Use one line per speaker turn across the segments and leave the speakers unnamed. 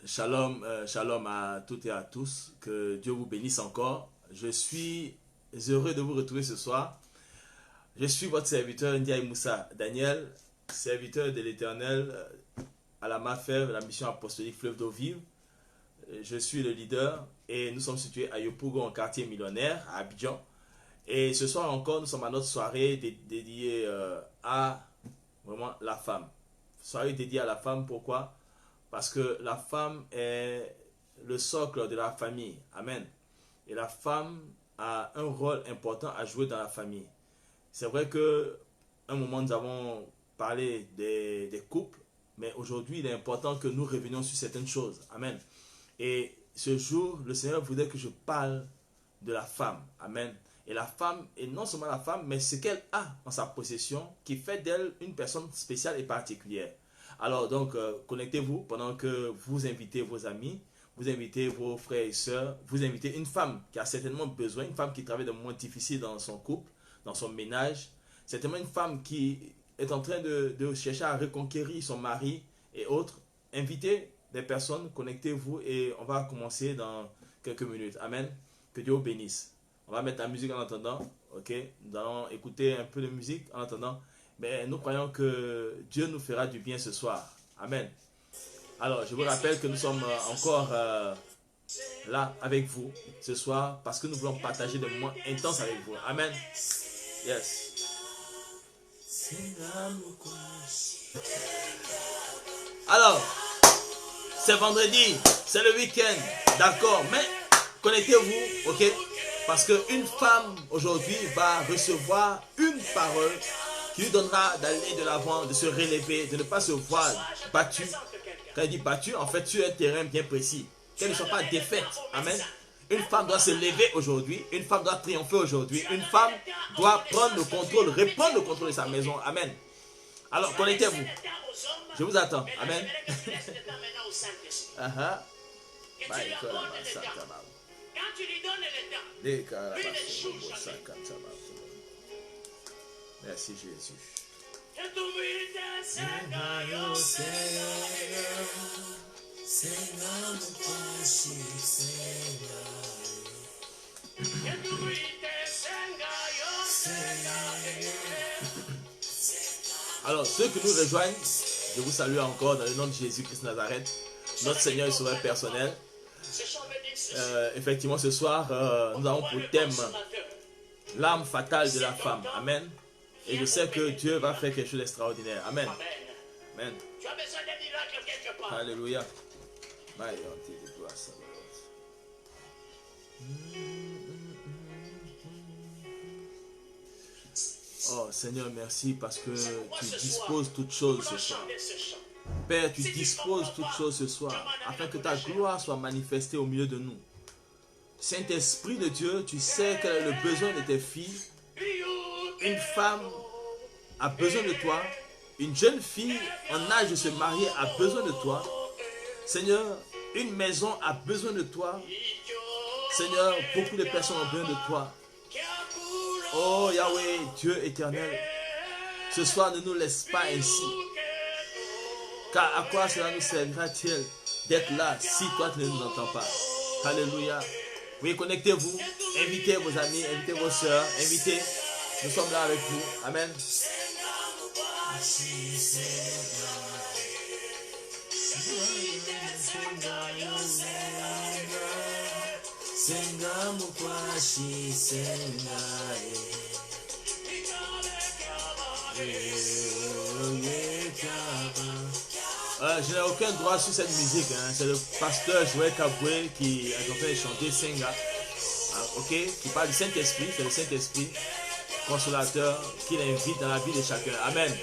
Shalom, shalom à toutes et à tous. Que Dieu vous bénisse encore. Je suis heureux de vous retrouver ce soir. Je suis votre serviteur Ndiaye Moussa Daniel, serviteur de l'Éternel à la MAFEV, la mission apostolique Fleuve d'eau vive. Je suis le leader et nous sommes situés à Yopougon, en quartier millionnaire, à Abidjan. Et ce soir encore, nous sommes à notre soirée dédiée à vraiment la femme. Soirée dédiée à la femme, pourquoi? Parce que la femme est le socle de la famille. Amen. Et la femme a un rôle important à jouer dans la famille. C'est vrai que un moment nous avons parlé des couples, mais aujourd'hui il est important que nous revenions sur certaines choses. Amen. Et ce jour, le Seigneur voudrait que je parle de la femme. Amen. Et la femme, et non seulement la femme, mais ce qu'elle a en sa possession qui fait d'elle une personne spéciale et particulière. Alors donc, connectez-vous pendant que vous invitez vos amis, vous invitez vos frères et sœurs, vous invitez une femme qui a certainement besoin, une femme qui travaille de moments difficiles dans son couple, dans son ménage, certainement une femme qui est en train de chercher à reconquérir son mari et autres. Invitez des personnes, connectez-vous et on va commencer dans quelques minutes. Amen. Que Dieu vous bénisse. On va mettre la musique en attendant, ok? Nous allons écouter un peu de musique en attendant. Mais nous croyons que Dieu nous fera du bien ce soir. Amen. Alors, je vous rappelle que nous sommes encore là avec vous ce soir parce que nous voulons partager des moments intenses avec vous. Amen. Yes. Alors, c'est vendredi, c'est le week-end, d'accord, mais connectez-vous, ok? Parce qu'une femme aujourd'hui va recevoir une parole qui lui donnera d'aller de l'avant, de se relever, de ne pas se voir battue. Quand il dit battue, en fait, sur un terrain bien précis. Qu'elle ne soit pas défaite. Amen. Une femme doit se lever aujourd'hui. Une femme doit triompher aujourd'hui. Une femme doit prendre le contrôle, reprendre le contrôle de sa maison. Amen. Alors, connectez-vous. Je vous attends. Amen.
Quand tu lui donnes le temps, plus de choses.
Merci Jésus. Alors, ceux qui nous rejoignent, je vous salue encore dans le nom de Jésus-Christ Nazareth, notre Seigneur et Sauveur personnel. Effectivement, ce soir, nous avons pour thème l'arme fatale de la femme. Amen. Et je sais que Dieu va faire quelque chose d'extraordinaire. Amen. Amen.
Tu as besoin d'un miracle quelque part.
Alléluia. Oh Seigneur, merci parce que tu disposes toutes choses ce soir. Père, tu disposes toutes choses ce soir afin que ta gloire soit manifestée au milieu de nous. Saint-Esprit de Dieu, tu sais quel est le besoin de tes filles. Une femme a besoin de toi. Une jeune fille en âge de se marier a besoin de toi. Seigneur, une maison a besoin de toi. Seigneur, beaucoup de personnes ont besoin de toi. Oh Yahweh, Dieu éternel, ce soir ne nous laisse pas ainsi. Car à quoi cela nous servira-t-il d'être là si toi tu ne nous entends pas? Alléluia. Oui, connectez-vous, invitez vos amis, invitez vos soeurs, invitez. Nous sommes là avec vous. Amen. Je n'ai aucun droit sur cette musique. Hein. C'est le pasteur Joël Kaboué qui est en train de chanter Senga. Ok, qui parle du Saint-Esprit. C'est le Saint-Esprit consolateur qui l'invite dans la vie de chacun. Amen.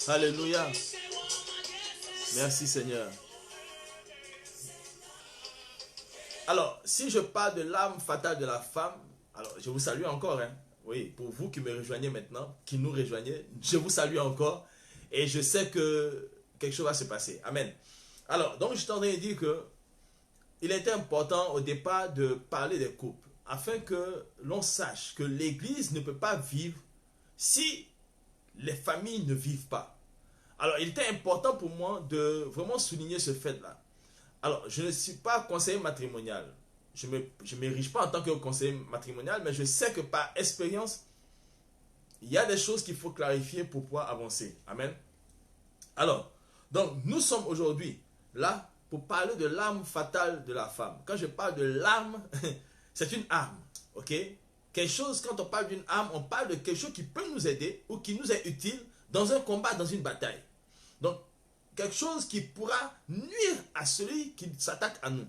Alléluia. Merci Seigneur. Alors, si je parle de l'arme fatale de la femme, alors je vous salue encore. Hein. Oui, pour vous qui me rejoignez maintenant, qui nous rejoignez, je vous salue encore. Et je sais que quelque chose va se passer. Amen. Alors, donc je suis en train de dire que il était important au départ de parler des couples. afin que l'on sache que l'Église ne peut pas vivre si les familles ne vivent pas. Alors, il était important pour moi de vraiment souligner ce fait-là. Alors, je ne suis pas conseiller matrimonial. Je ne m'érige pas en tant que conseiller matrimonial, mais je sais que par expérience, il y a des choses qu'il faut clarifier pour pouvoir avancer. Amen. Alors, donc, nous sommes aujourd'hui là pour parler de l'arme fatale de la femme. Quand je parle de l'arme, c'est une arme, ok? Quelque chose, quand on parle d'une arme, on parle de quelque chose qui peut nous aider ou qui nous est utile dans un combat, dans une bataille. Donc, quelque chose qui pourra nuire à celui qui s'attaque à nous.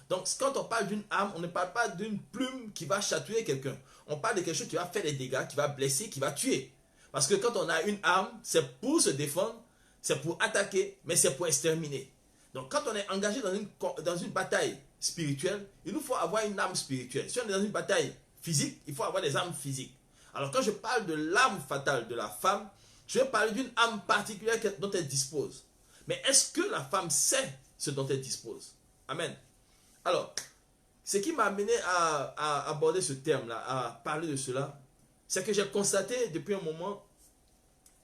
Donc, quand on parle d'une arme, on ne parle pas d'une plume qui va chatouiller quelqu'un. On parle de quelque chose qui va faire des dégâts, qui va blesser, qui va tuer. Parce que quand on a une arme, c'est pour se défendre, c'est pour attaquer, mais c'est pour exterminer. Donc, quand on est engagé dans une bataille spirituelle, il nous faut avoir une arme spirituelle. Si on est dans une bataille physique, il faut avoir des armes physiques. Alors, quand je parle de l'arme fatale de la femme, je vais parler d'une arme particulière dont elle dispose. Mais est-ce que la femme sait ce dont elle dispose? Amen. Alors, ce qui m'a amené à aborder ce terme-là, à parler de cela, c'est que j'ai constaté depuis un moment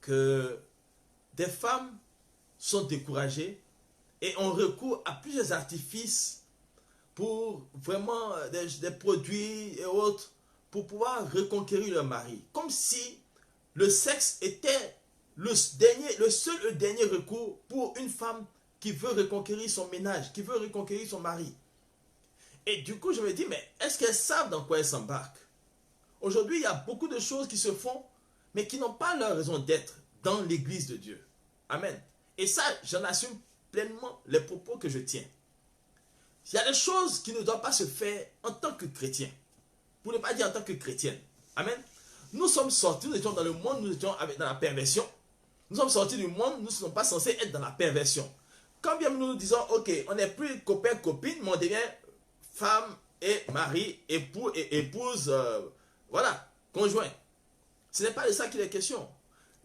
que des femmes sont découragées et ont recours à plusieurs artifices pour vraiment des produits et autres pour pouvoir reconquérir leur mari. Comme si le sexe était le seul et dernier recours pour une femme qui veut reconquérir son ménage, qui veut reconquérir son mari. Et du coup, je me dis, mais est-ce qu'elles savent dans quoi elles s'embarquent? Aujourd'hui, il y a beaucoup de choses qui se font, mais qui n'ont pas leur raison d'être dans l'église de Dieu. Amen. Et ça, j'en assume pleinement les propos que je tiens. Il y a des choses qui ne doivent pas se faire en tant que chrétien. Pour ne pas dire en tant que chrétienne. Amen. Nous sommes sortis, nous étions dans le monde, nous étions dans la perversion. Nous sommes sortis du monde, nous ne sommes pas censés être dans la perversion. Quand bien nous disons, ok, on n'est plus copain, copine, mais on devient femme et mari, époux et épouse, voilà, conjoint. Ce n'est pas de ça qu'il est question.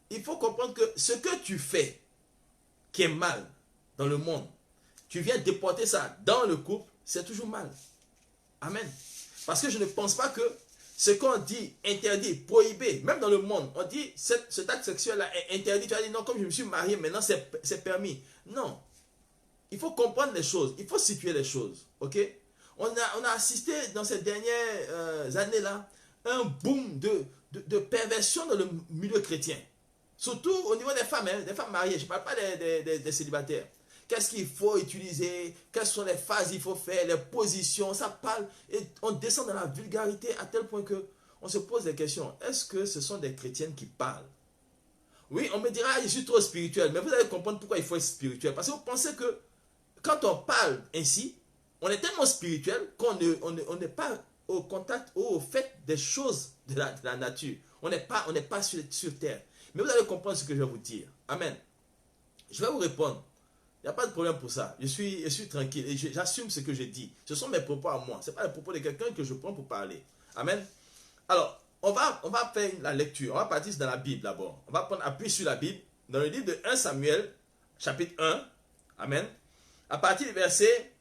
Il faut comprendre que ce que tu fais, qui est mal dans le monde, tu viens déporter ça dans le couple, c'est toujours mal. Amen. Parce que je ne pense pas que ce qu'on dit interdit, prohibé, même dans le monde, on dit cet acte sexuel-là est interdit. Tu vas dire non, comme je me suis marié, maintenant c'est permis. Non. Il faut comprendre les choses, il faut situer les choses. Ok? On a assisté dans ces dernières années-là un boom de perversion dans le milieu chrétien. Surtout au niveau des femmes mariées. Je ne parle pas des célibataires. Qu'est-ce qu'il faut utiliser? Quelles sont les phases qu'il faut faire? Les positions, ça parle. Et on descend dans la vulgarité à tel point qu'on se pose des questions. Est-ce que ce sont des chrétiennes qui parlent? Oui, on me dira, je suis trop spirituel. Mais vous allez comprendre pourquoi il faut être spirituel. Parce que vous pensez que quand on parle ainsi, on est tellement spirituel qu'on n'est pas au contact ou au fait des choses de la nature. On n'est pas sur terre. Mais vous allez comprendre ce que je vais vous dire. Amen. Je vais vous répondre. Il n'y a pas de problème pour ça. Je suis tranquille et j'assume ce que je dis. Ce sont mes propos à moi. Ce n'est pas les propos de quelqu'un que je prends pour parler. Amen. Alors, on va faire la lecture. On va partir dans la Bible d'abord. On va prendre appui sur la Bible. Dans le livre de 1 Samuel, chapitre 1. Amen. À partir du verset...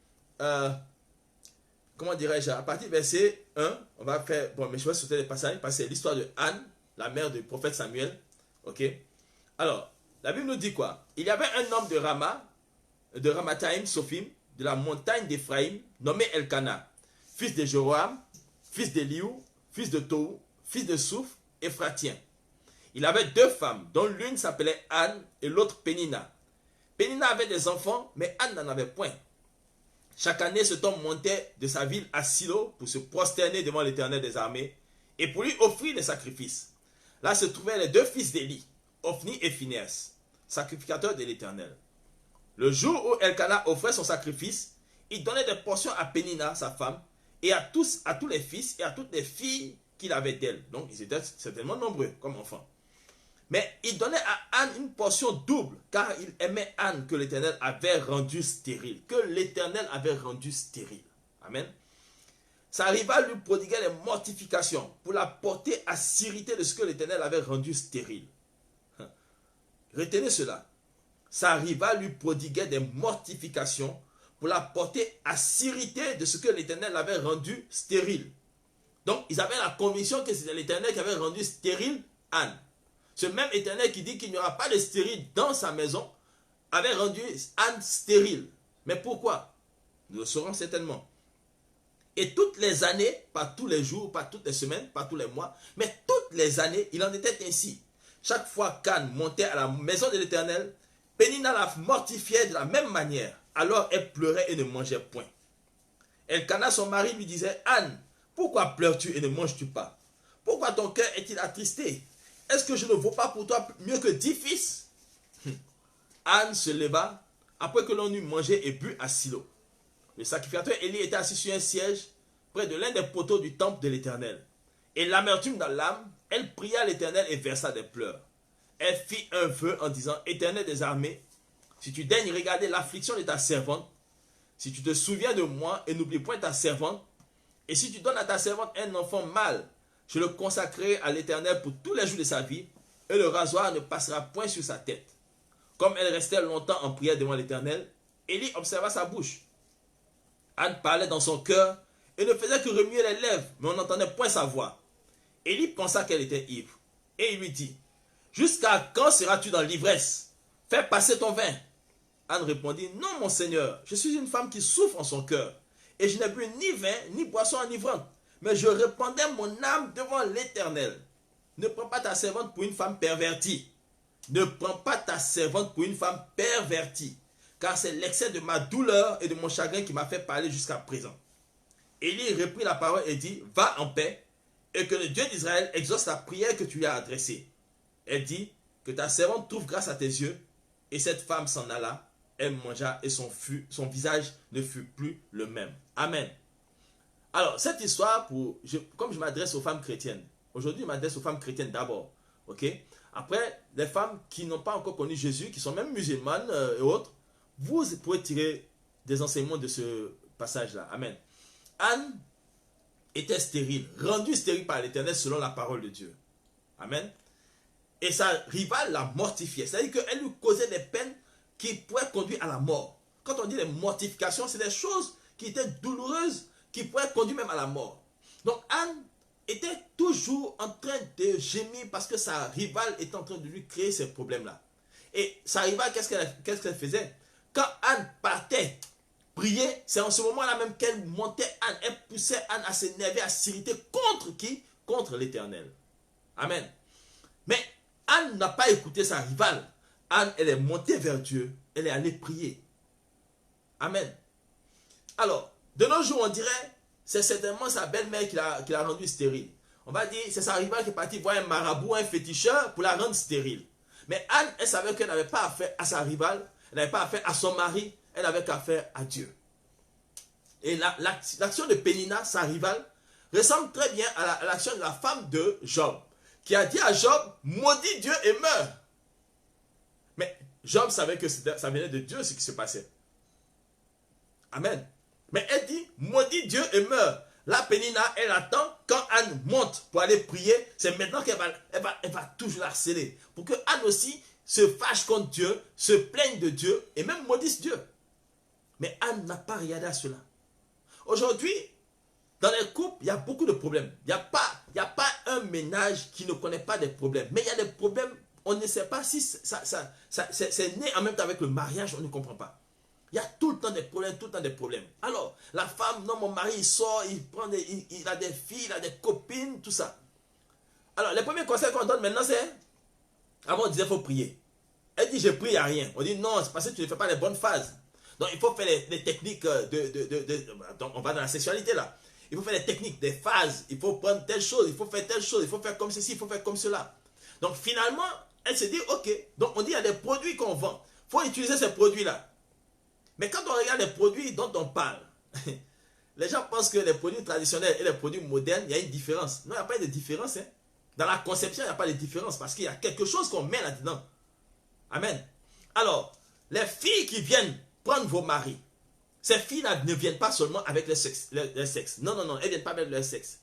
comment dirais-je? À partir du verset 1, on va faire... Bon, mais je vais sauter les passages parce que c'est l'histoire de Anne, la mère du prophète Samuel. Ok? Alors, la Bible nous dit quoi? Il y avait un homme de Ramathaïm, Sophim, de la montagne d'Éphraïm, nommé Elkana, fils de Joram, fils d'Eliou, fils de Tohu, fils de Souf, Éphratien. Il avait deux femmes, dont l'une s'appelait Anne et l'autre Pénina. Pénina avait des enfants, mais Anne n'en avait point. Chaque année, cet homme montait de sa ville à Silo pour se prosterner devant l'Éternel des armées et pour lui offrir des sacrifices. Là se trouvaient les deux fils d'Élie, Ophni et Phinehas, sacrificateurs de l'Éternel. Le jour où Elkana offrait son sacrifice, il donnait des portions à Pénina, sa femme, et à tous les fils et à toutes les filles qu'il avait d'elle. Donc, ils étaient certainement nombreux comme enfants. Mais il donnait à Anne une portion double, car il aimait Anne que l'Éternel avait rendue stérile. Que l'Éternel avait rendue stérile. Amen. Ça arriva à lui prodiguer les mortifications pour la porter à s'irriter de ce que l'Éternel avait rendu stérile. Retenez cela. Ça arriva à lui prodiguer des mortifications pour la porter à s'irriter de ce que l'Éternel avait rendu stérile. Donc, ils avaient la conviction que c'était l'Éternel qui avait rendu stérile Anne. Ce même Éternel qui dit qu'il n'y aura pas de stérile dans sa maison, avait rendu Anne stérile. Mais pourquoi? Nous le saurons certainement. Et toutes les années, pas tous les jours, pas toutes les semaines, pas tous les mois, mais toutes les années, il en était ainsi. Chaque fois qu'Anne montait à la maison de l'Éternel, Pénina la mortifiait de la même manière. Alors elle pleurait et ne mangeait point. Elkana, son mari, lui disait, Anne, pourquoi pleures-tu et ne manges-tu pas? Pourquoi ton cœur est-il attristé? Est-ce que je ne vaux pas pour toi mieux que 10 fils? Anne se leva après que l'on eut mangé et bu à Silo. Le sacrificateur Élie était assis sur un siège près de l'un des poteaux du temple de l'Éternel. Et l'amertume dans l'âme, elle pria l'Éternel et versa des pleurs. Elle fit un vœu en disant, Éternel des armées, si tu daignes regarder l'affliction de ta servante, si tu te souviens de moi et n'oublie point ta servante, et si tu donnes à ta servante un enfant mâle, je le consacrerai à l'Éternel pour tous les jours de sa vie, et le rasoir ne passera point sur sa tête. Comme elle restait longtemps en prière devant l'Éternel, Élie observa sa bouche. Anne parlait dans son cœur et ne faisait que remuer les lèvres, mais on n'entendait point sa voix. Élie pensa qu'elle était ivre, et il lui dit, « Jusqu'à quand seras-tu dans l'ivresse? Fais passer ton vin. » Anne répondit, « Non, mon Seigneur, je suis une femme qui souffre en son cœur, et je n'ai bu ni vin, ni boisson enivrante, mais je répandais mon âme devant l'Éternel. Ne prends pas ta servante pour une femme pervertie. Ne prends pas ta servante pour une femme pervertie, car c'est l'excès de ma douleur et de mon chagrin qui m'a fait parler jusqu'à présent. » Élie reprit la parole et dit, « Va en paix, et que le Dieu d'Israël exauce la prière que tu lui as adressée. » Elle dit, « Que ta servante trouve grâce à tes yeux. » Et cette femme s'en alla, elle mangea et son visage ne fut plus le même. Amen. Alors, cette histoire, comme je m'adresse aux femmes chrétiennes, aujourd'hui je m'adresse aux femmes chrétiennes d'abord. Ok? Après, les femmes qui n'ont pas encore connu Jésus, qui sont même musulmanes et autres, vous pouvez tirer des enseignements de ce passage-là. Amen. Anne était stérile, rendue stérile par l'Éternel selon la parole de Dieu. Amen. Et sa rivale la mortifiait. C'est-à-dire qu'elle lui causait des peines qui pourraient conduire à la mort. Quand on dit les mortifications, c'est des choses qui étaient douloureuses, qui pourraient conduire même à la mort. Donc Anne était toujours en train de gémir parce que sa rivale était en train de lui créer ces problèmes-là. Et sa rivale, qu'est-ce qu'elle faisait? Quand Anne partait prier, c'est en ce moment-là même qu'elle montait Anne, elle poussait Anne à s'énerver, à s'irriter contre qui? Contre l'Éternel. Amen. Mais Anne n'a pas écouté sa rivale. Anne, elle est montée vers Dieu, elle est allée prier. Amen. Alors, de nos jours, on dirait, c'est certainement sa belle-mère qui l'a rendue stérile. On va dire, c'est sa rivale qui est partie voir un marabout, un féticheur pour la rendre stérile. Mais Anne, elle savait qu'elle n'avait pas affaire à sa rivale, elle n'avait pas affaire à son mari, elle avait qu'affaire à Dieu. Et l'action de Pénina, sa rivale, ressemble très bien à l'action de la femme de Job, qui a dit à Job, maudit Dieu et meurs. Mais Job savait que ça venait de Dieu ce qui se passait. Amen. Mais elle dit, maudit Dieu et meurt. Là, Pénina, elle attend quand Anne monte pour aller prier. C'est maintenant qu'elle va toujours harceler. Pour que Anne aussi se fâche contre Dieu, se plaigne de Dieu et même maudisse Dieu. Mais Anne n'a pas regardé à cela. Aujourd'hui, dans les couples, il y a beaucoup de problèmes. Il n'y a pas un ménage qui ne connaît pas des problèmes. Mais il y a des problèmes, on ne sait pas si c'est né en même temps avec le mariage, on ne comprend pas. Il y a tout le temps des problèmes, tout le temps des problèmes. Alors, la femme, non, mon mari, il sort, il a des filles, il a des copines, tout ça. Alors, les premiers conseils qu'on donne maintenant, c'est, avant on disait, il faut prier. Elle dit, je prie, il n'y a rien. On dit, non, c'est parce que tu ne fais pas les bonnes phases. Donc, il faut faire les techniques donc, on va dans la sexualité là. Il faut faire les techniques, des phases. Il faut prendre telle chose, il faut faire telle chose, il faut faire comme ceci, il faut faire comme cela. Donc, finalement, elle se dit, ok. Donc, on dit, il y a des produits qu'on vend. Il faut utiliser ces produits-là. Mais quand on regarde les produits dont on parle, les gens pensent que les produits traditionnels et les produits modernes, il y a une différence. Non, il n'y a pas de différence. Hein. Dans la conception, il n'y a pas de différence parce qu'il y a quelque chose qu'on met là-dedans. Amen. Alors, les filles qui viennent prendre vos maris, ces filles-là ne viennent pas seulement avec le sexe. Non, non, non, elles ne viennent pas avec leur sexe.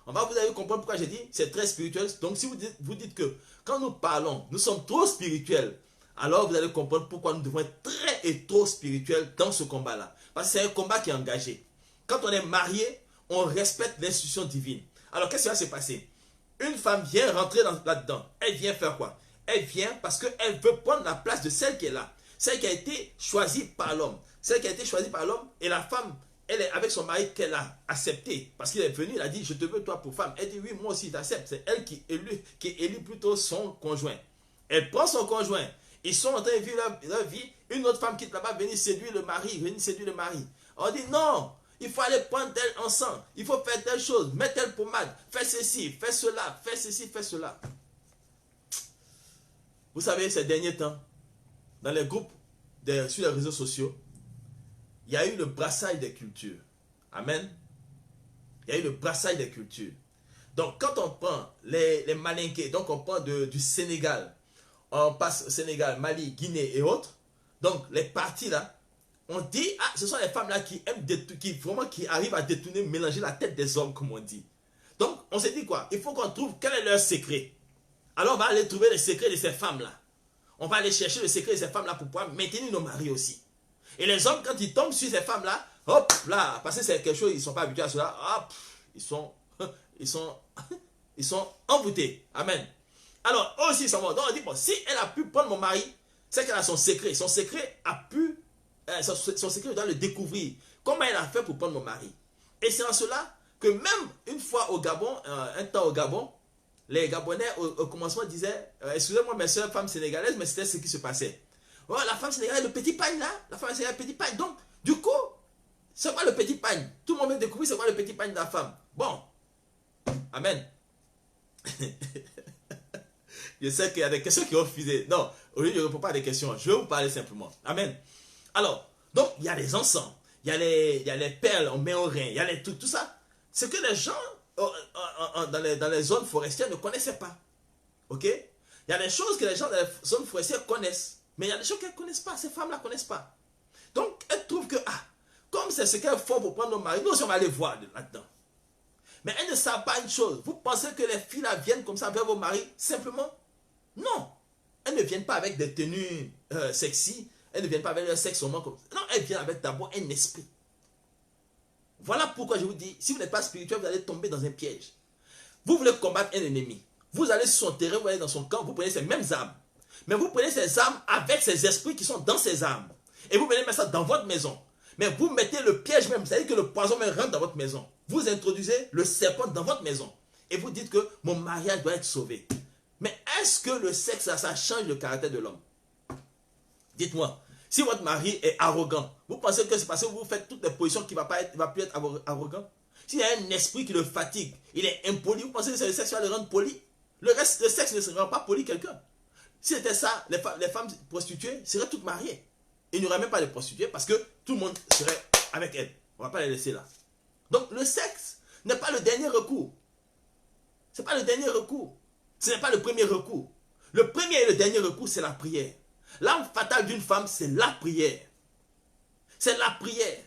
Vous allez comprendre pourquoi j'ai dit c'est très spirituel. Donc, si vous dites que quand nous parlons, nous sommes trop spirituels, alors vous allez comprendre pourquoi nous devons être très et trop spirituels dans ce combat-là. Parce que c'est un combat qui est engagé. Quand on est marié, on respecte l'institution divine. Alors, qu'est-ce qui va se passer? Une femme vient rentrer là-dedans. Elle vient faire quoi? Elle vient parce qu'elle veut prendre la place de celle qui est là. Celle qui a été choisie par l'homme. Celle qui a été choisie par l'homme. Et la femme, elle est avec son mari qu'elle a accepté. Parce qu'il est venu, il a dit, je te veux toi pour femme. Elle dit, oui, moi aussi, j'accepte. C'est elle qui élit plutôt son conjoint. Elle prend son conjoint. Ils sont en train de vivre leur vie. Une autre femme quitte là-bas, venir séduire le mari. On dit, non, il faut aller prendre tel encens. Il faut faire telle chose. Mettre telle pommade. Fais ceci, fais cela. Fais ceci, fais cela. Vous savez, ces derniers temps, dans les groupes, sur les réseaux sociaux, il y a eu le brassage des cultures. Amen. Il y a eu le brassage des cultures. Donc, quand on prend les malinqués, donc on prend du Sénégal, on passe au Sénégal, Mali, Guinée et autres, donc les parties là, on dit, ah, ce sont les femmes là qui aiment qui arrivent à détourner, mélanger la tête des hommes, comme on dit. Donc, on s'est dit quoi? Il faut qu'on trouve quel est leur secret. Alors, on va aller trouver les secrets de ces femmes-là. On va aller chercher le secret de ces femmes-là pour pouvoir maintenir nos maris aussi. Et les hommes, quand ils tombent sur ces femmes-là, hop, là, parce que c'est quelque chose, ils ne sont pas habitués à cela, hop, ils sont envoûtés. Amen. Alors, eux aussi, ils s'en vont. Donc, on dit, bon, si elle a pu prendre mon mari, c'est qu'elle a son secret. Son secret son secret, je dois le découvrir. Comment elle a fait pour prendre mon mari? Et c'est en cela que même une fois au Gabon, un temps au Gabon, les Gabonais au commencement disaient, excusez-moi mes soeurs femmes sénégalaises, mais c'était ce qui se passait. Oh, la femme sénégalaise, le petit pagne là, la femme sénégalaise, le petit pagne. Donc, du coup, c'est quoi le petit pagne? Tout le monde veut découvrir c'est quoi le petit pagne de la femme. Bon, amen. Je sais qu'il y a des questions qui ont refusé. Non, au lieu de ne répondre pas à des questions, je vais vous parler simplement. Amen. Alors, donc, il y a les encens, il y a les perles, on met au rein, il y a tout ça. C'est que les gens dans les zones forestières ne connaissaient pas. Ok? Il y a des choses que les gens dans les zones forestières connaissent. Mais il y a des choses qu'elles ne connaissent pas. Ces femmes-là ne connaissent pas. Donc, elles trouvent que, comme c'est ce qu'elles font pour prendre nos maris, nous aussi on va aller voir là-dedans. Mais elles ne savent pas une chose. Vous pensez que les filles là viennent comme ça vers vos maris simplement? Non. Elles ne viennent pas avec des tenues sexy. Elles ne viennent pas avec leur sexe seulement comme ça. Non, elles viennent avec d'abord un esprit. Voilà pourquoi je vous dis, si vous n'êtes pas spirituel, vous allez tomber dans un piège. Vous voulez combattre un ennemi. Vous allez sur son terrain, vous allez dans son camp, vous prenez ces mêmes armes. Mais vous prenez ces armes avec ces esprits qui sont dans ces armes. Et vous venez mettre ça dans votre maison. Mais vous mettez le piège même, c'est-à-dire que le poison même rentre dans votre maison. Vous introduisez le serpent dans votre maison. Et vous dites que mon mariage doit être sauvé. Mais est-ce que le sexe, ça change le caractère de l'homme? Dites-moi. Si votre mari est arrogant, vous pensez que c'est parce que vous faites toutes les positions qu'il ne va plus être arrogant? S'il y a un esprit qui le fatigue, il est impoli, vous pensez que c'est le sexe qui va le rendre poli? Le sexe ne rend pas poli quelqu'un. Si c'était ça, les femmes prostituées seraient toutes mariées. Il n'y aurait même pas de prostituées parce que tout le monde serait avec elles. On ne va pas les laisser là. Donc le sexe n'est pas le dernier recours. Ce n'est pas le dernier recours. Ce n'est pas le premier recours. Le premier et le dernier recours, c'est la prière. L'arme fatale d'une femme, c'est la prière. C'est la prière.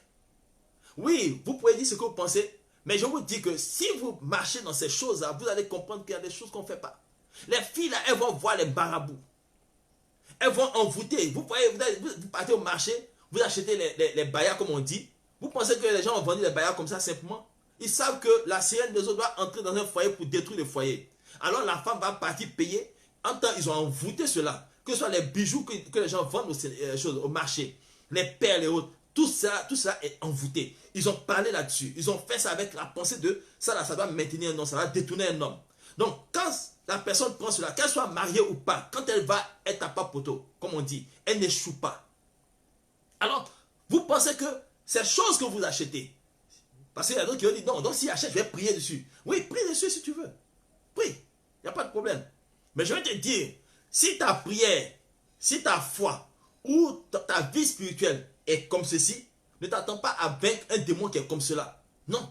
Oui, vous pouvez dire ce que vous pensez, mais je vous dis que si vous marchez dans ces choses-là, vous allez comprendre qu'il y a des choses qu'on ne fait pas. Les filles, là, elles vont voir les marabouts. Elles vont envoûter. Vous partez au marché, vous achetez les bayas, comme on dit. Vous pensez que les gens ont vendu les bayas comme ça simplement? Ils savent que la sirène des eaux doit entrer dans un foyer pour détruire le foyer. Alors la femme va partir payer. En temps, ils ont envoûté cela. Que ce soit les bijoux que les gens vendent au marché, les perles et autres. Tout ça est envoûté. Ils ont parlé là-dessus. Ils ont fait ça avec la pensée de ça, là, ça doit maintenir un homme, ça va détourner un homme. Donc, quand la personne prend cela, qu'elle soit mariée ou pas, quand elle va être à pas poteau, comme on dit, elle n'échoue pas. Alors, vous pensez que ces choses que vous achetez, parce qu'il y a d'autres qui ont dit non, donc si j'achète, je vais prier dessus. Oui, prie dessus si tu veux. Prie, il n'y a pas de problème. Mais je vais te dire, si ta prière, si ta foi ou ta vie spirituelle est comme ceci, ne t'attends pas à vaincre un démon qui est comme cela. Non.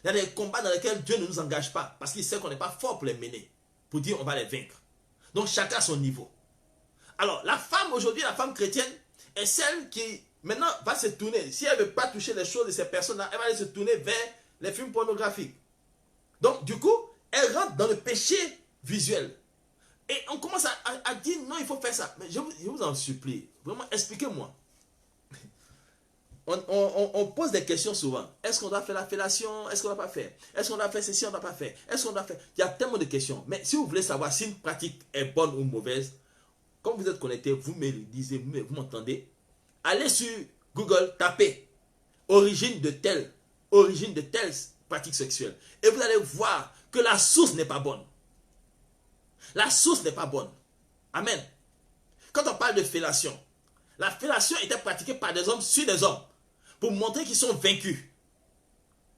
Il y a des combats dans lesquels Dieu ne nous engage pas parce qu'il sait qu'on n'est pas fort pour les mener, pour dire on va les vaincre. Donc chacun à son niveau. Alors la femme aujourd'hui, la femme chrétienne, est celle qui maintenant va se tourner. Si elle ne veut pas toucher les choses de ces personnes-là, elle va aller se tourner vers les films pornographiques. Donc du coup, elle rentre dans le péché visuel. Et on commence à dire non, il faut faire ça. Mais je vous en supplie, vraiment expliquez-moi. on pose des questions souvent. Est-ce qu'on doit faire la fellation? Est-ce qu'on ne doit pas faire? Est-ce qu'on doit faire ceci? On ne doit pas faire? Est-ce qu'on doit faire? Il y a tellement de questions. Mais si vous voulez savoir si une pratique est bonne ou mauvaise, comme vous êtes connecté, vous me le disiez, vous m'entendez, allez sur Google, tapez origine de telle pratique sexuelle. Et vous allez voir que la source n'est pas bonne. La source n'est pas bonne. Amen. Quand on parle de fellation, la fellation était pratiquée par des hommes sur des hommes pour montrer qu'ils sont vaincus.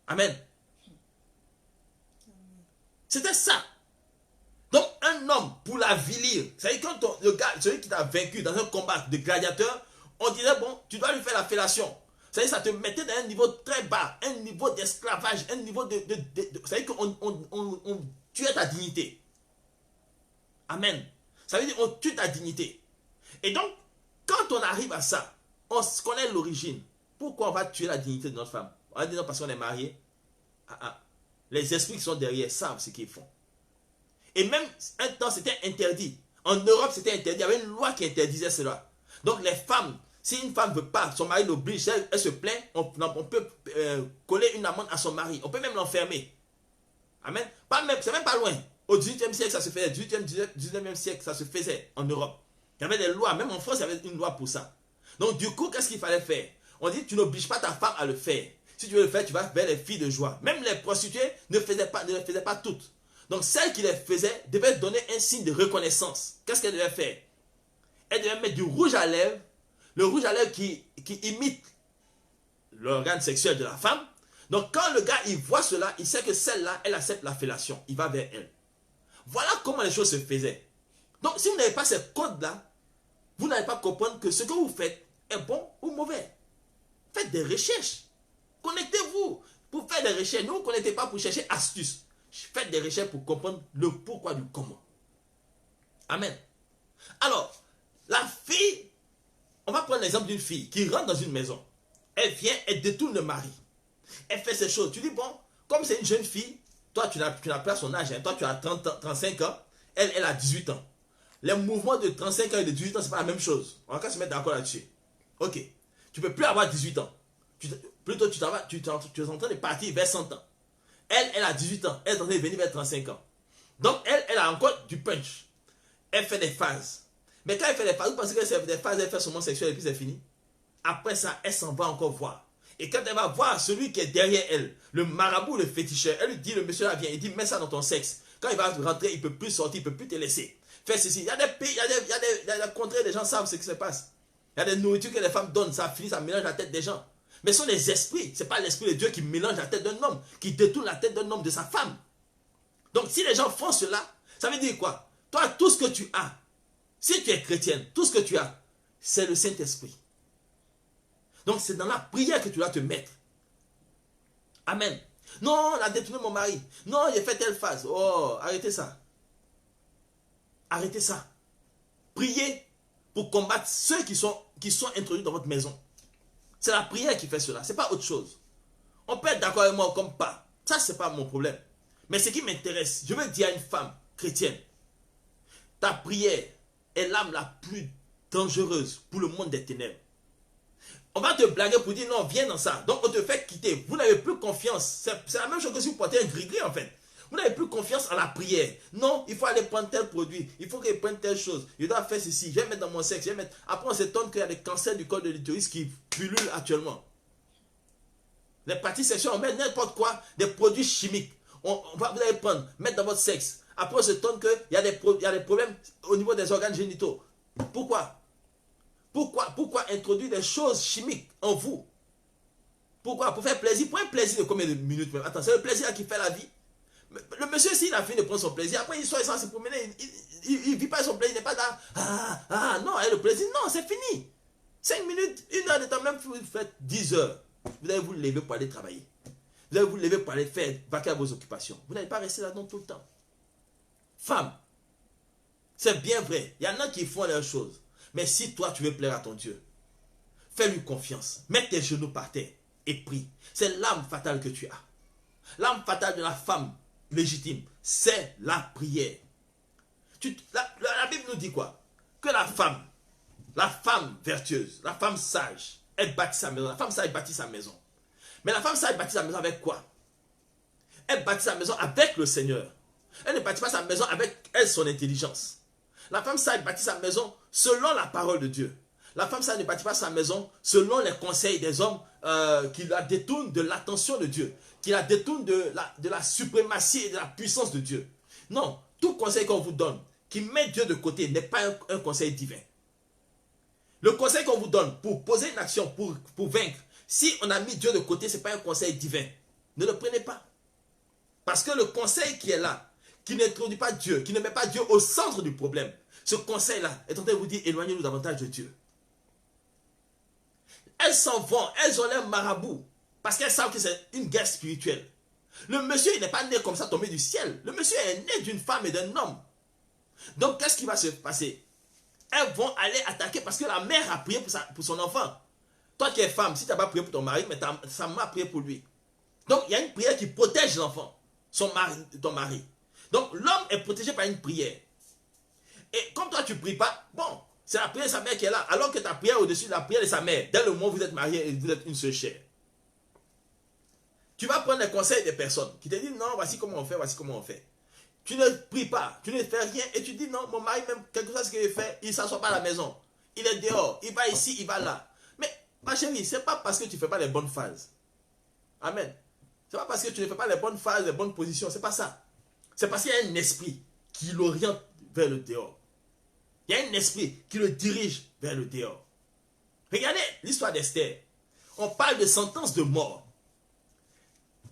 Amen. C'était ça. Donc un homme pour l'avilir, c'est-à-dire quand le gars, celui qui t'a vaincu dans un combat de gladiateur, on dirait bon, tu dois lui faire la fellation. C'est-à-dire ça te mettait dans un niveau très bas, un niveau d'esclavage, un niveau c'est-à-dire qu'on tuait ta dignité. Amen. Ça veut dire on tue ta dignité. Et donc, quand on arrive à ça, on connaît l'origine. Pourquoi on va tuer la dignité de notre femme? On va dire non parce qu'on est marié. Les esprits qui sont derrière savent ce qu'ils font. Et même un temps, c'était interdit. En Europe, c'était interdit. Il y avait une loi qui interdisait cela. Donc les femmes, si une femme ne veut pas, son mari l'oblige, elle se plaint, on peut coller une amende à son mari. On peut même l'enfermer. Amen. C'est même pas loin. Au 18e siècle, ça se faisait. 19e siècle, ça se faisait en Europe. Il y avait des lois. Même en France, il y avait une loi pour ça. Donc du coup, qu'est-ce qu'il fallait faire? On dit, tu n'obliges pas ta femme à le faire. Si tu veux le faire, tu vas vers les filles de joie. Même les prostituées ne le faisaient pas toutes. Donc celle qui les faisait devait donner un signe de reconnaissance. Qu'est-ce qu'elle devait faire? Elle devait mettre du rouge à lèvres. Le rouge à lèvres qui imite l'organe sexuel de la femme. Donc quand le gars il voit cela, il sait que celle-là, elle accepte la fellation. Il va vers elle. Voilà comment les choses se faisaient. Donc si vous n'avez pas ces codes-là, vous n'allez pas comprendre que ce que vous faites est bon ou mauvais. Faites des recherches. Connectez-vous pour faire des recherches. Ne vous connectez pas pour chercher astuces. Faites des recherches pour comprendre le pourquoi du comment. Amen. Alors, la fille, on va prendre l'exemple d'une fille qui rentre dans une maison. Elle vient, elle détourne le mari. Elle fait ces choses. Tu dis, bon, comme c'est une jeune fille, toi tu n'as pas son âge, hein. Toi tu as 35 ans, elle a 18 ans. Les mouvements de 35 ans et de 18 ans, c'est pas la même chose. On va se mettre d'accord là-dessus. Ok. Tu ne peux plus avoir 18 ans. Plutôt, tu es en train de partir vers 100 ans. Elle a 18 ans. Elle est en train de venir vers 35 ans. Donc, elle a encore du punch. Elle fait des phases. Mais quand elle fait des phases, vous pensez que c'est des phases, elle fait son monde sexuel et puis c'est fini? Après ça, elle s'en va encore voir. Et quand elle va voir celui qui est derrière elle, le marabout, le féticheur, elle lui dit, le monsieur là vient, il dit, mets ça dans ton sexe. Quand il va rentrer, il ne peut plus sortir, il ne peut plus te laisser. Fais ceci. Il y a des pays, il y a des contrées, les gens savent ce qui se passe. Il y a des nourritures que les femmes donnent, ça finit, ça mélange la tête des gens. Mais ce sont les esprits. Ce n'est pas l'esprit de Dieu qui mélange la tête d'un homme, qui détourne la tête d'un homme de sa femme. Donc si les gens font cela, ça veut dire quoi? Toi, tout ce que tu as, si tu es chrétienne, tout ce que tu as, c'est le Saint-Esprit. Donc c'est dans la prière que tu dois te mettre. Amen. Non, elle a détourné mon mari. Non, il a fait telle phase. Oh, arrêtez ça. Arrêtez ça. Priez pour combattre ceux qui sont introduits dans votre maison. C'est la prière qui fait cela. Ce n'est pas autre chose. On peut être d'accord avec moi comme pas. Ça, ce n'est pas mon problème. Mais ce qui m'intéresse, je veux dire à une femme chrétienne, ta prière est l'arme la plus dangereuse pour le monde des ténèbres. On va te blaguer pour dire non, viens dans ça. Donc on te fait quitter. Vous n'avez plus confiance. C'est la même chose que si vous portez un gris-gris en fait. Vous n'avez plus confiance en la prière. Non, il faut aller prendre tel produit. Il faut qu'il prenne telle chose. Je dois faire ceci. Je vais mettre dans mon sexe. Après, on s'étonne qu'il y a des cancers du col de l'utérus qui pullulent actuellement. Les pratiques sexuelles, on met n'importe quoi, des produits chimiques. Vous allez prendre, mettre dans votre sexe. Après, on s'étonne qu'il y a des problèmes au niveau des organes génitaux. Pourquoi? Pourquoi introduire des choses chimiques en vous? Pourquoi? Pour faire plaisir. Pour un plaisir de combien de minutes même? Attends, c'est le plaisir qui fait la vie. Le monsieur, s'il a fini de prendre son plaisir, après il sort sans se promener, il ne vit pas son plaisir, il n'est pas là. Non, le plaisir, non, c'est fini. 5 minutes, 1 heure de temps, même si vous faites 10 heures, vous allez vous lever pour aller travailler. Vous allez vous lever pour aller faire vaquer à vos occupations. Vous n'allez pas rester là-dedans tout le temps. Femme, c'est bien vrai, il y en a qui font leurs choses. Mais si toi, tu veux plaire à ton Dieu, fais-lui confiance. Mets tes genoux par terre et prie. C'est l'arme fatale que tu as. L'arme fatale de la femme légitime, c'est la prière. La Bible nous dit quoi? Que la femme vertueuse, la femme sage, elle bâtit sa maison. La femme sage bâtit sa maison. Mais la femme sage bâtit sa maison avec quoi? Elle bâtit sa maison avec le Seigneur. Elle ne bâtit pas sa maison avec elle, son intelligence. La femme sage bâtit sa maison selon la parole de Dieu. La femme sage ne bâtit pas sa maison selon les conseils des hommes qui la détournent de l'attention de Dieu, qui la détournent de la suprématie et de la puissance de Dieu. Non, tout conseil qu'on vous donne, qui met Dieu de côté, n'est pas un conseil divin. Le conseil qu'on vous donne pour poser une action, pour vaincre, si on a mis Dieu de côté, ce n'est pas un conseil divin. Ne le prenez pas. Parce que le conseil qui est là, qui n'introduit pas Dieu, qui ne met pas Dieu au centre du problème, ce conseil-là est en train de vous dire, éloignez-nous davantage de Dieu. Elles s'en vont, elles ont l'air marabouts, parce qu'elles savent que c'est une guerre spirituelle. Le monsieur, il n'est pas né comme ça, tombé du ciel. Le monsieur est né d'une femme et d'un homme. Donc, qu'est-ce qui va se passer? Elles vont aller attaquer parce que la mère a prié pour son enfant. Toi qui es femme, si tu n'as pas prié pour ton mari, mais sa maman a prié pour lui. Donc, il y a une prière qui protège l'enfant, ton mari. Donc, l'homme est protégé par une prière. Et comme toi, tu ne pries pas, bon, c'est la prière de sa mère qui est là, alors que ta prière au-dessus de la prière de sa mère, dès le moment où vous êtes mariés et vous êtes une seule chair. Tu vas prendre les conseils des personnes qui te disent, non, voici comment on fait, voici comment on fait. Tu ne pries pas, tu ne fais rien et tu dis, non, mon mari, même quelque chose qu'il fait, il ne s'assoit pas à la maison. Il est dehors, il va ici, il va là. Mais, ma chérie, ce n'est pas parce que tu ne fais pas les bonnes phases. Amen. Ce n'est pas parce que tu ne fais pas les bonnes phases, les bonnes positions, ce n'est pas ça. C'est parce qu'il y a un esprit qui l'oriente vers le dehors. Il y a un esprit qui le dirige vers le dehors. Regardez l'histoire d'Esther. On parle de sentence de mort.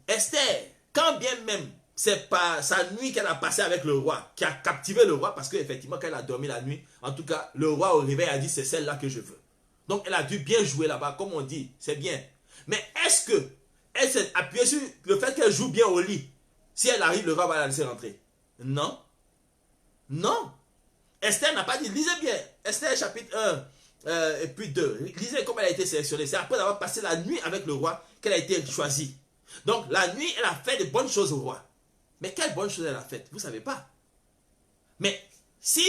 Esther, quand bien même c'est pas sa nuit qu'elle a passée avec le roi, qui a captivé le roi, parce qu'effectivement, quand elle a dormi la nuit, en tout cas, le roi au réveil a dit, c'est celle-là que je veux. Donc, elle a dû bien jouer là-bas, comme on dit, c'est bien. Mais est-ce que elle s'est appuyée sur le fait qu'elle joue bien au lit? Si elle arrive, le roi va la laisser rentrer. Non. Non. Esther n'a pas dit, lisez bien, Esther chapitre 1 et puis 2, lisez comment elle a été sélectionnée. C'est après avoir passé la nuit avec le roi qu'elle a été choisie. Donc, la nuit, elle a fait de bonnes choses au roi. Mais quelles bonnes choses elle a faites? Vous ne savez pas. Mais si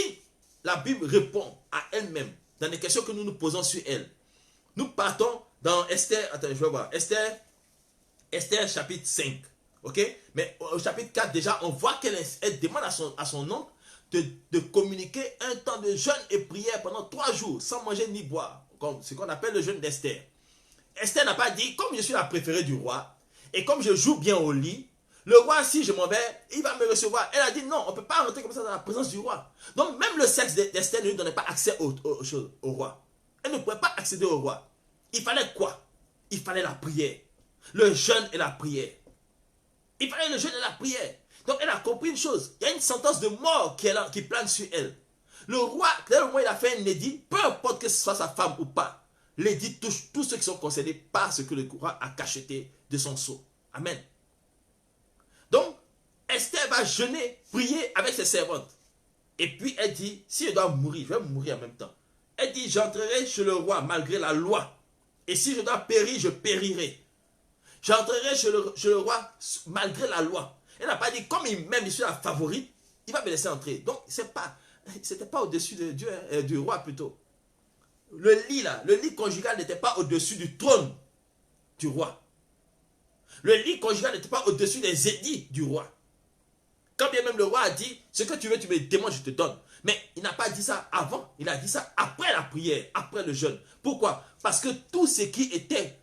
la Bible répond à elle-même dans les questions que nous nous posons sur elle, nous partons dans Esther, attendez, je vais voir, Esther chapitre 5, ok? Mais au chapitre 4, déjà, on voit qu'elle demande à son oncle de communiquer un temps de jeûne et prière pendant 3 jours, sans manger ni boire, ce qu'on appelle le jeûne d'Esther. Esther n'a pas dit, comme je suis la préférée du roi, et comme je joue bien au lit, le roi, si je m'en vais, il va me recevoir. Elle a dit non, on ne peut pas rentrer comme ça dans la présence du roi. Donc même le sexe d'Esther ne lui donnait pas accès au roi. Elle ne pouvait pas accéder au roi. Il fallait quoi? Il fallait la prière. Le jeûne et la prière. Il fallait le jeûne et la prière. Donc elle a compris une chose. Il y a une sentence de mort qui plane sur elle. Le roi, dès le moment où il a fait un édit, peu importe que ce soit sa femme ou pas, l'édit touche tous ceux qui sont concernés par ce que le roi a cacheté de son sceau. Amen. Donc, Esther va jeûner, prier avec ses servantes. Et puis elle dit, si je dois mourir, je vais mourir en même temps. Elle dit, j'entrerai chez le roi malgré la loi. Et si je dois périr, je périrai. J'entrerai chez le roi malgré la loi. Elle n'a pas dit, comme même je suis la favorite, il va me laisser entrer. Donc, c'était pas au-dessus de Dieu, du roi plutôt. Le lit conjugal n'était pas au-dessus du trône du roi. Le lit conjugal n'était pas au-dessus des édits du roi. Quand bien même le roi a dit, ce que tu veux, tu me demandes, je te donne. Mais il n'a pas dit ça avant, il a dit ça après la prière, après le jeûne. Pourquoi? Parce que tout ce qui était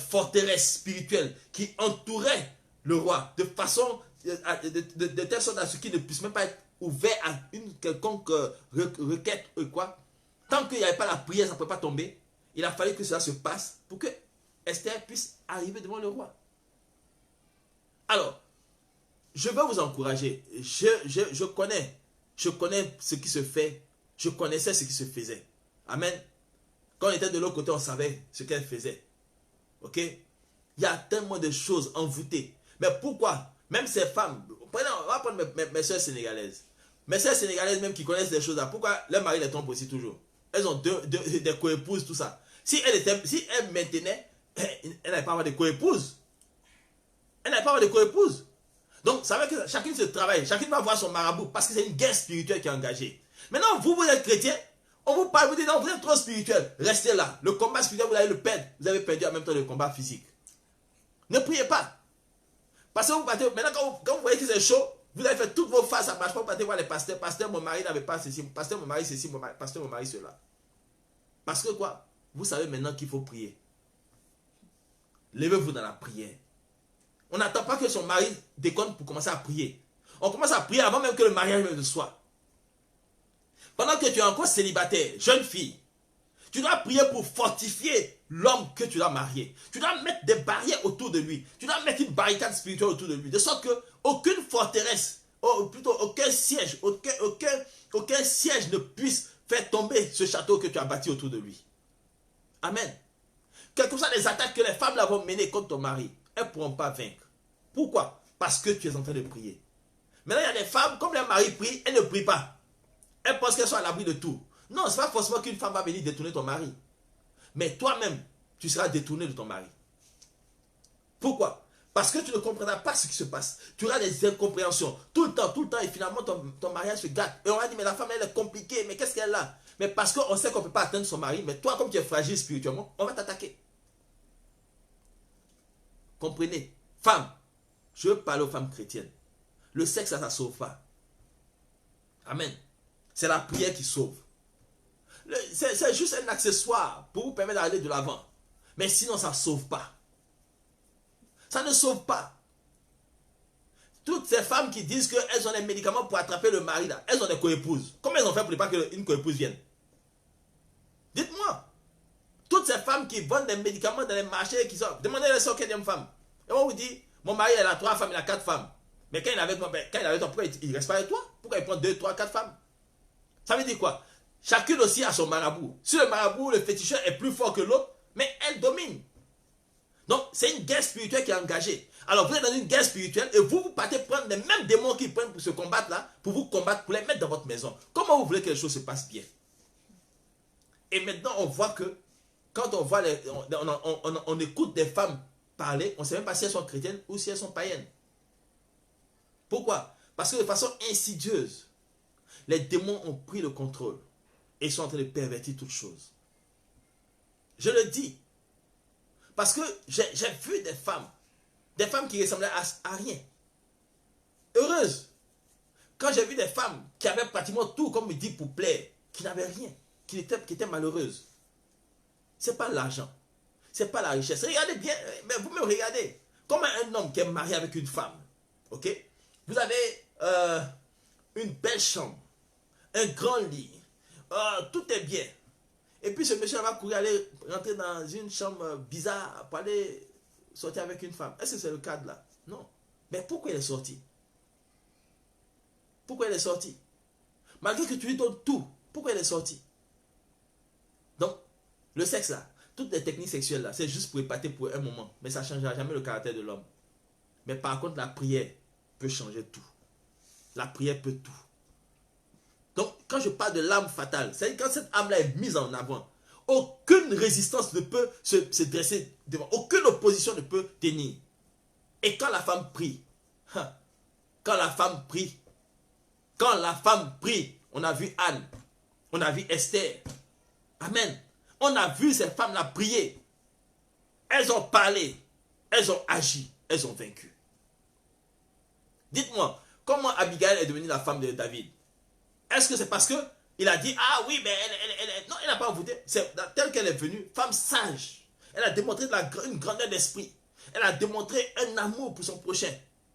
forteresse spirituelle, qui entourait le roi, de façon, de telle sorte à ce qu'il ne puisse même pas être ouvert à une quelconque requête, quoi. Tant qu'il n'y avait pas la prière, ça ne peut pas tomber. Il a fallu que cela se passe pour que Esther puisse arriver devant le roi. Alors, je veux vous encourager. Je connais ce qui se fait. Je connaissais ce qui se faisait. Amen. Quand on était de l'autre côté, on savait ce qu'elle faisait. Ok? Il y a tellement de choses envoûtées. Mais pourquoi? Même ces femmes, on va prendre mes soeurs sénégalaises. Mes soeurs sénégalaises même qui connaissent des choses là, pourquoi leur mari les trompe aussi toujours? Elles ont des coépouses, tout ça. Si elle maintenait, elle n'avait pas avoir de coépouses. Elle n'avait pas avoir de coépouse. Donc, ça veut dire que chacune se travaille, chacune va voir son marabout parce que c'est une guerre spirituelle qui est engagée. Maintenant, vous êtes chrétien, On vous parle, vous dites non, vous êtes trop spirituel. Restez là. Le combat spirituel, vous allez le perdre. Vous avez perdu en même temps le combat physique. Ne priez pas. Parce que vous partez, maintenant quand vous voyez que c'est chaud, vous avez fait toutes vos faces, ça ne marche pas, vous partez voir les pasteurs. Pasteur, mon mari n'avait pas ceci. Pasteur, mon mari ceci. Pasteur, mon mari cela. Parce que quoi? Vous savez maintenant qu'il faut prier. Levez-vous dans la prière. On n'attend pas que son mari déconne pour commencer à prier. On commence à prier avant même que le mariage même soit. Pendant que tu es encore célibataire, jeune fille, tu dois prier pour fortifier l'homme que tu dois marier. Tu dois mettre des barrières autour de lui. Tu dois mettre une barricade spirituelle autour de lui. De sorte que aucune forteresse, ou plutôt aucun siège ne puisse faire tomber ce château que tu as bâti autour de lui. Amen. Quelles que soient les attaques que les femmes là vont mener contre ton mari, elles ne pourront pas vaincre. Pourquoi? Parce que tu es en train de prier. Maintenant, il y a des femmes, comme leur mari prie, elles ne prient pas. Elles pensent qu'elles sont à l'abri de tout. Non, ce n'est pas forcément qu'une femme va venir détourner ton mari. Mais toi-même, tu seras détourné de ton mari. Pourquoi? Parce que tu ne comprendras pas ce qui se passe. Tu auras des incompréhensions. Tout le temps. Et finalement, ton mariage se gâte. Et on va dire, mais la femme, elle est compliquée. Mais qu'est-ce qu'elle a? Mais parce qu'on sait qu'on ne peut pas atteindre son mari. Mais toi, comme tu es fragile spirituellement, on va t'attaquer. Comprenez? Femme, je veux parler aux femmes chrétiennes. Le sexe, ça ne sauve pas. Amen. C'est la prière qui sauve. C'est juste un accessoire pour vous permettre d'aller de l'avant. Mais sinon, ça ne sauve pas. Ça ne sauve pas. Toutes ces femmes qui disent qu'elles ont des médicaments pour attraper le mari, là, elles ont des coépouses. Comment elles ont fait pour ne pas qu'une coépouse vienne? Dites-moi. Toutes ces femmes qui vendent des médicaments dans les marchés, qui sont... Demandez-les sur quelle femme. Et on vous dit, mon mari, il a 3 femmes, il a 4 femmes. Mais quand il est avec moi, pourquoi il ne reste pas avec toi? Pourquoi il prend 2, 3, 4 femmes? Ça veut dire quoi? Chacune aussi a son marabout. Si le marabout, le féticheur est plus fort que l'autre, mais elle domine. Donc, c'est une guerre spirituelle qui est engagée. Alors, vous êtes dans une guerre spirituelle et vous partez prendre les mêmes démons qui prennent pour se combattre là, pour vous combattre, pour les mettre dans votre maison. Comment vous voulez que les choses se passent bien? Et maintenant, on voit que, quand on voit on écoute des femmes parler, on ne sait même pas si elles sont chrétiennes ou si elles sont païennes. Pourquoi? Parce que de façon insidieuse, les démons ont pris le contrôle et sont en train de pervertir toutes choses. Je le dis. Parce que j'ai vu des femmes qui ressemblaient à rien. Heureuses. Quand j'ai vu des femmes qui avaient pratiquement tout, comme il dit, pour plaire, qui n'avaient rien, qui étaient malheureuses. Ce n'est pas l'argent. Ce n'est pas la richesse. Regardez bien, mais vous me regardez. Comme un homme qui est marié avec une femme, ok? Vous avez une belle chambre, un grand lit, tout est bien. Et puis ce monsieur va courir aller rentrer dans une chambre bizarre pour aller sortir avec une femme. Est-ce que c'est le cas de là? Non. Mais pourquoi il est sorti? Pourquoi il est sorti? Malgré que tu lui donnes tout, pourquoi il est sorti? Donc, le sexe là, toutes les techniques sexuelles là, c'est juste pour épater pour un moment. Mais ça ne changera jamais le caractère de l'homme. Mais par contre, la prière peut changer tout. La prière peut tout. Donc, quand je parle de l'âme fatale, c'est quand cette âme-là est mise en avant, aucune résistance ne peut se dresser devant, aucune opposition ne peut tenir. Et quand la femme prie, quand la femme prie, on a vu Anne, on a vu Esther, amen, on a vu ces femmes-là prier, elles ont parlé, elles ont agi, elles ont vaincu. Dites-moi, comment Abigail est devenue la femme de David? Est-ce que c'est parce que il a dit, ah oui, mais non, elle n'a pas voté. C'est telle qu'elle est venue, femme sage. Elle a démontré une grandeur d'esprit. Elle a démontré un amour pour son prochain.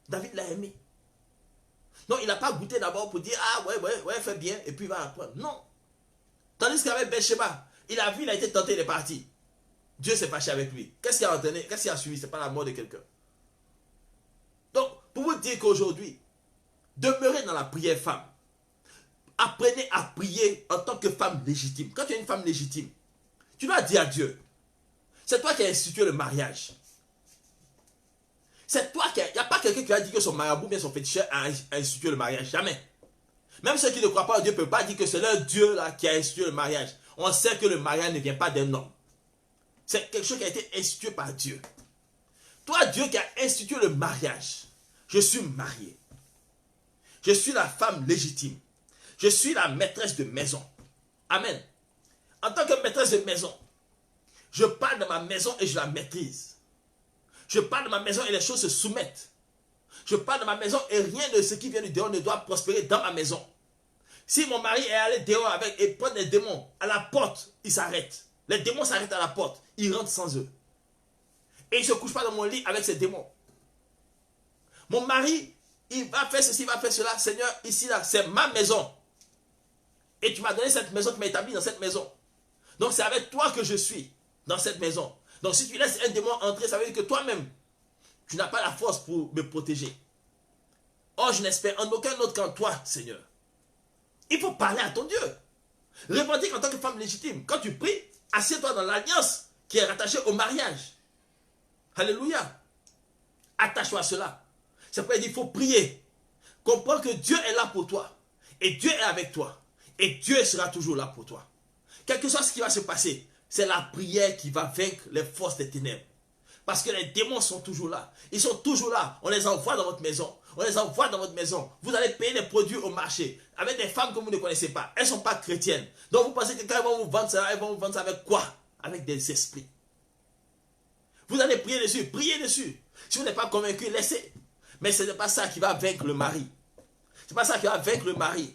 David l'a aimé. Non, il n'a pas goûté d'abord pour dire, ah ouais, fait bien, et puis il va apprendre. Non. Tandis qu'avec Bathsheba, il a vu, il a été tenté, il est parti. Dieu s'est fâché avec lui. Qu'est-ce qui a entraîné? Qu'est-ce qui a suivi? Ce n'est pas la mort de quelqu'un. Donc, pour vous dire qu'aujourd'hui, demeurez dans la prière femme. Apprenez à prier en tant que femme légitime. Quand tu es une femme légitime, tu dois dire à Dieu, c'est toi qui as institué le mariage. C'est toi qui... Il n'y a pas quelqu'un qui a dit que son marabout, bien son féticheur a institué le mariage. Jamais. Même ceux qui ne croient pas en Dieu ne peuvent pas dire que c'est leur Dieu là, qui a institué le mariage. On sait que le mariage ne vient pas d'un homme. C'est quelque chose qui a été institué par Dieu. Toi, Dieu qui a institué le mariage, je suis marié. Je suis la femme légitime. Je suis la maîtresse de maison. Amen. En tant que maîtresse de maison, je parle de ma maison et je la maîtrise. Je parle de ma maison et les choses se soumettent. Je parle de ma maison et rien de ce qui vient du dehors ne doit prospérer dans ma maison. Si mon mari est allé dehors avec et prend des démons, à la porte, il s'arrête. Les démons s'arrêtent à la porte. Il rentre sans eux. Et il ne se couche pas dans mon lit avec ces démons. Mon mari, il va faire ceci, il va faire cela. Seigneur, ici, là, c'est ma maison. Et tu m'as donné cette maison, tu m'as établi dans cette maison. Donc c'est avec toi que je suis dans cette maison. Donc si tu laisses un démon entrer, ça veut dire que toi-même, tu n'as pas la force pour me protéger. Or, je n'espère en aucun autre qu'en toi, Seigneur. Il faut parler à ton Dieu. Revendique en tant que femme légitime. Quand tu pries, assieds-toi dans l'alliance qui est rattachée au mariage. Alléluia. Attache-toi à cela. C'est pourquoi il dit, il faut prier. Comprends que Dieu est là pour toi. Et Dieu est avec toi. Et Dieu sera toujours là pour toi. Quel que soit ce qui va se passer, c'est la prière qui va vaincre les forces des ténèbres. Parce que les démons sont toujours là. Ils sont toujours là. On les envoie dans votre maison. On les envoie dans votre maison. Vous allez payer des produits au marché avec des femmes que vous ne connaissez pas. Elles ne sont pas chrétiennes. Donc vous pensez que quand elles vont vous vendre ça, elles vont vous vendre ça avec quoi? Avec des esprits. Vous allez prier dessus. Priez dessus. Si vous n'êtes pas convaincu, laissez. Mais ce n'est pas ça qui va vaincre le mari. Ce n'est pas ça qui va vaincre le mari.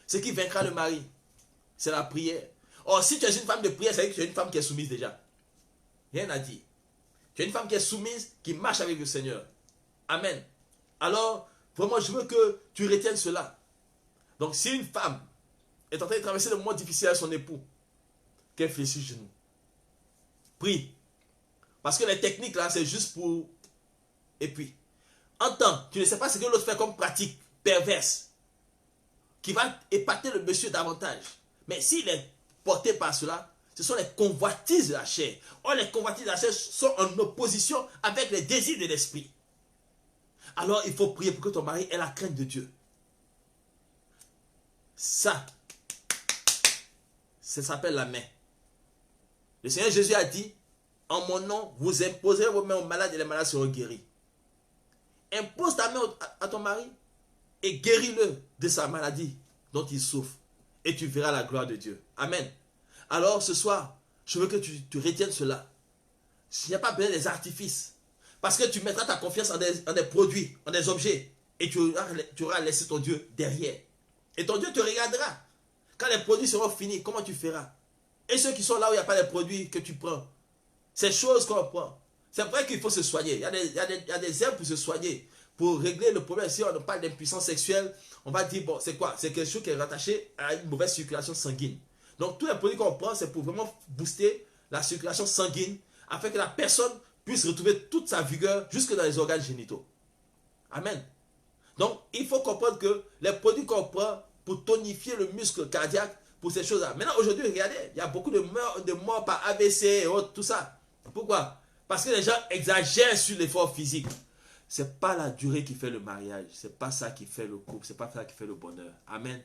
Ce qui vaincra le mari, c'est la prière. Or, si tu es une femme de prière, ça veut dire que tu es une femme qui est soumise déjà. Rien à dire. Tu es une femme qui est soumise, qui marche avec le Seigneur. Amen. Alors, vraiment, je veux que tu retiennes cela. Donc, si une femme est en train de traverser des moments difficiles avec son époux, qu'elle fléchisse le genou. Prie. Parce que les techniques là, c'est juste pour... Et puis, entends, tu ne sais pas ce que l'autre fait comme pratique perverse, qui va épater le monsieur davantage. Mais s'il est porté par cela, ce sont les convoitises de la chair. Or, les convoitises de la chair sont en opposition avec les désirs de l'esprit. Alors, il faut prier pour que ton mari ait la crainte de Dieu. Ça s'appelle la main. Le Seigneur Jésus a dit, en mon nom, vous imposerez vos mains aux malades et les malades seront guéris. Impose ta main à ton mari et guéris-le de sa maladie dont il souffre. Et tu verras la gloire de Dieu. Amen. Alors ce soir, je veux que tu retiennes cela. Il n'y a pas besoin des artifices. Parce que tu mettras ta confiance en des produits, en des objets. Et tu auras laissé ton Dieu derrière. Et ton Dieu te regardera. Quand les produits seront finis, comment tu feras? Et ceux qui sont là où il n'y a pas de produits que tu prends. Ces choses qu'on prend. C'est vrai qu'il faut se soigner. Il y a des herbes pour se soigner. Pour régler le problème, si on parle d'impuissance sexuelle, on va dire, bon, c'est quoi? C'est quelque chose qui est rattaché à une mauvaise circulation sanguine. Donc, tous les produits qu'on prend, c'est pour vraiment booster la circulation sanguine, afin que la personne puisse retrouver toute sa vigueur jusque dans les organes génitaux. Amen. Donc, il faut comprendre que les produits qu'on prend pour tonifier le muscle cardiaque, pour ces choses-là. Maintenant, aujourd'hui, regardez, il y a beaucoup de morts par AVC et autres, tout ça. Pourquoi? Parce que les gens exagèrent sur l'effort physique. Ce n'est pas la durée qui fait le mariage. Ce n'est pas ça qui fait le couple. Ce n'est pas ça qui fait le bonheur. Amen.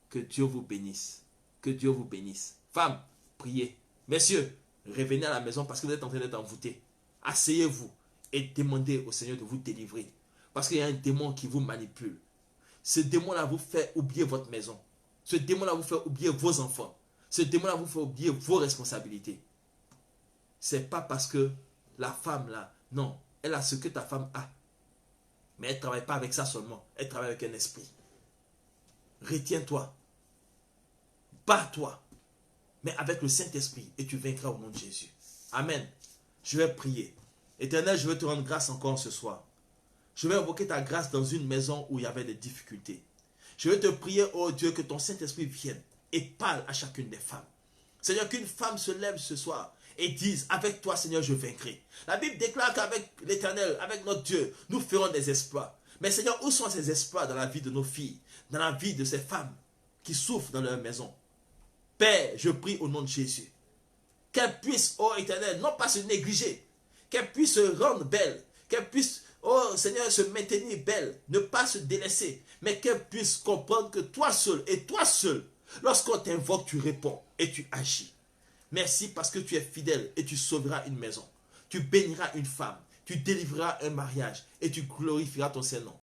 Que Dieu vous bénisse. Que Dieu vous bénisse. Femmes, priez. Messieurs, revenez à la maison parce que vous êtes en train d'être envoûtés. Asseyez-vous et demandez au Seigneur de vous délivrer. Parce qu'il y a un démon qui vous manipule. Ce démon-là vous fait oublier votre maison. Ce démon-là vous fait oublier vos enfants. Ce démon-là vous fait oublier vos responsabilités. Ce n'est pas parce que la femme là, non, elle a ce que ta femme a. Mais elle ne travaille pas avec ça seulement. Elle travaille avec un esprit. Retiens-toi. Bats-toi. Mais avec le Saint-Esprit. Et tu vaincras au nom de Jésus. Amen. Je vais prier. Éternel, je veux te rendre grâce encore ce soir. Je vais invoquer ta grâce dans une maison où il y avait des difficultés. Je vais te prier, oh Dieu, que ton Saint-Esprit vienne et parle à chacune des femmes. Seigneur, qu'une femme se lève ce soir et dise, avec toi, Seigneur, je vaincrai. La Bible déclare qu'avec l'Éternel, avec notre Dieu, nous ferons des exploits. Mais Seigneur, où sont ces exploits dans la vie de nos filles, dans la vie de ces femmes qui souffrent dans leur maison? Père, je prie au nom de Jésus, qu'elles puissent, oh Éternel, non pas se négliger, qu'elles puissent se rendre belles, qu'elles puissent, oh Seigneur, se maintenir belles, ne pas se délaisser, mais qu'elles puissent comprendre que toi seul, et toi seul, lorsqu'on t'invoque, tu réponds et tu agis. Merci parce que tu es fidèle et tu sauveras une maison. Tu béniras une femme, tu délivreras un mariage et tu glorifieras ton Saint-Nom.